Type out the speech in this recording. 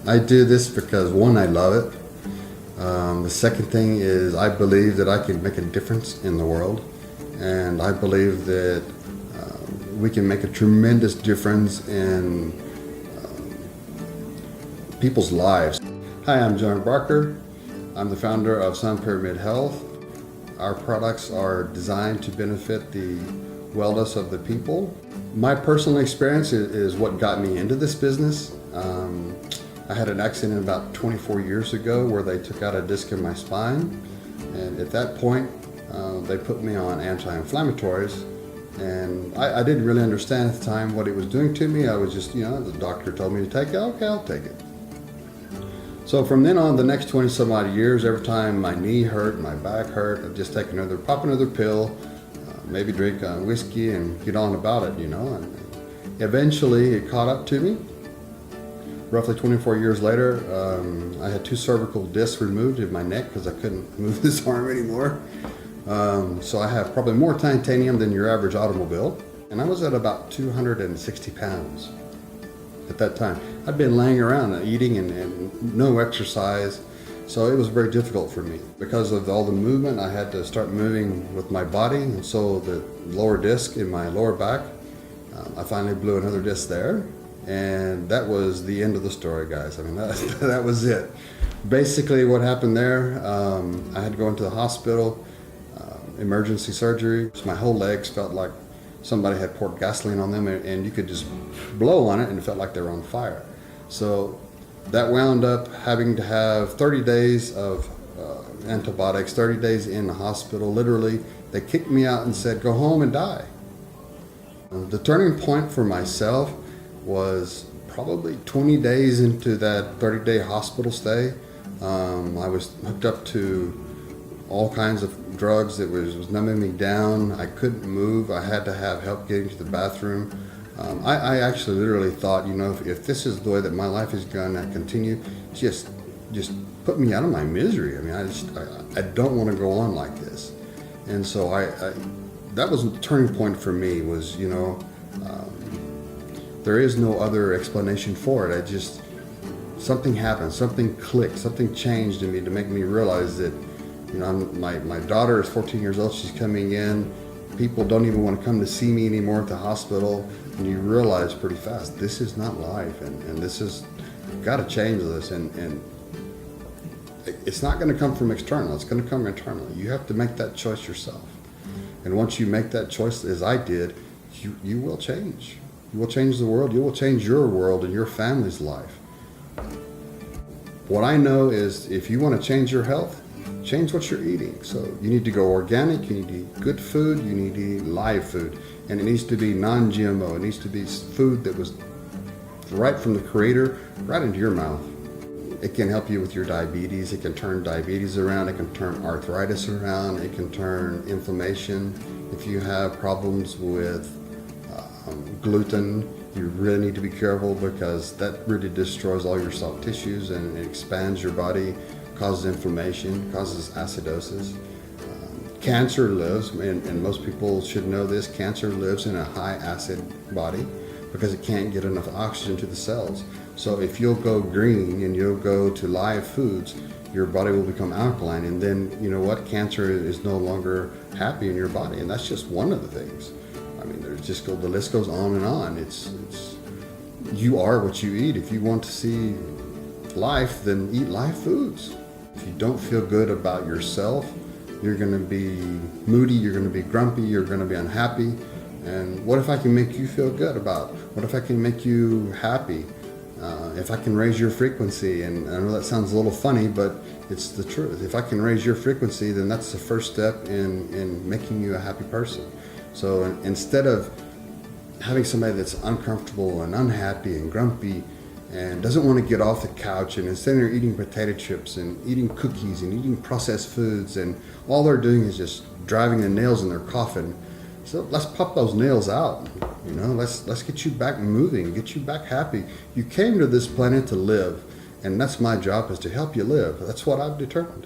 I do this because one, I love it. The second thing is I believe that I can make a difference in the world, and I believe that we can make a tremendous difference in people's lives. Hi, I'm John Barker. I'm the founder of Sun Pyramid Health. Our products are designed to benefit the wellness of the people. My personal experience is what got me into this business. I had an accident about 24 years ago where they took out a disc in my spine, and at that point they put me on anti-inflammatories, and I didn't really understand at the time what it was doing to me. I was just, the doctor told me to take it, okay, I'll take it. So from then on, the next 20 some odd years, every time my knee hurt, my back hurt, I'd just pop another pill, maybe drink whiskey and get on about it, And eventually it caught up to me. Roughly 24 years later, I had 2 cervical discs removed in my neck because I couldn't move this arm anymore. So I have probably more titanium than your average automobile. And I was at about 260 pounds at that time. I'd been laying around eating and no exercise. So it was very difficult for me. Because of all the movement, I had to start moving with my body. And so the lower disc in my lower back, I finally blew another disc there. And that was the end of the story, guys. I mean, that was it. Basically what happened there, I had to go into the hospital, emergency surgery. My whole legs felt like somebody had poured gasoline on them, and you could just blow on it and it felt like they were on fire. So that wound up having to have 30 days of antibiotics, 30 days in the hospital. Literally, they kicked me out and said, go home and die. The turning point for myself was probably 20 days into that 30-day hospital stay. I was hooked up to all kinds of drugs that was numbing me down. I couldn't move. I had to have help getting to the bathroom. I actually literally thought, if this is the way that my life is gonna continue, just put me out of my misery. I mean, I don't want to go on like this. And so that was the turning point for me. Was there is no other explanation for it. Something happened, something clicked, something changed in me to make me realize that, my daughter is 14 years old, she's coming in. People don't even want to come to see me anymore at the hospital. And you realize pretty fast, this is not life, and this is, you've got to change this. And it's not going to come from external, it's going to come internally. You have to make that choice yourself. And once you make that choice, as I did, you will change. You will change the world. You will change your world and your family's life. What I know is if you want to change your health, change what you're eating. So you need to go organic, you need to eat good food, you need to eat live food. And it needs to be non-GMO. It needs to be food that was right from the creator, right into your mouth. It can help you with your diabetes. It can turn diabetes around. It can turn arthritis around. It can turn inflammation. If you have problems with gluten, you really need to be careful because that really destroys all your soft tissues and it expands your body, causes inflammation, causes acidosis. Cancer lives, and most people should know this, cancer lives in a high acid body because it can't get enough oxygen to the cells. So if you'll go green and you'll go to live foods, your body will become alkaline, and then cancer is no longer happy in your body, and that's just one of the things. I mean, the list goes on and on. It's you are what you eat. If you want to see life, then eat live foods. If you don't feel good about yourself, you're going to be moody, you're going to be grumpy, you're going to be unhappy. And what if I can make you feel good about? What if I can make you happy? If I can raise your frequency, and I know that sounds a little funny, but it's the truth. If I can raise your frequency, then that's the first step in making you a happy person. So instead of having somebody that's uncomfortable and unhappy and grumpy and doesn't want to get off the couch, and instead they're eating potato chips and eating cookies and eating processed foods, and all they're doing is just driving the nails in their coffin. So let's pop those nails out. Let's get you back moving, get you back happy. You came to this planet to live, and that's my job, is to help you live. That's what I've determined.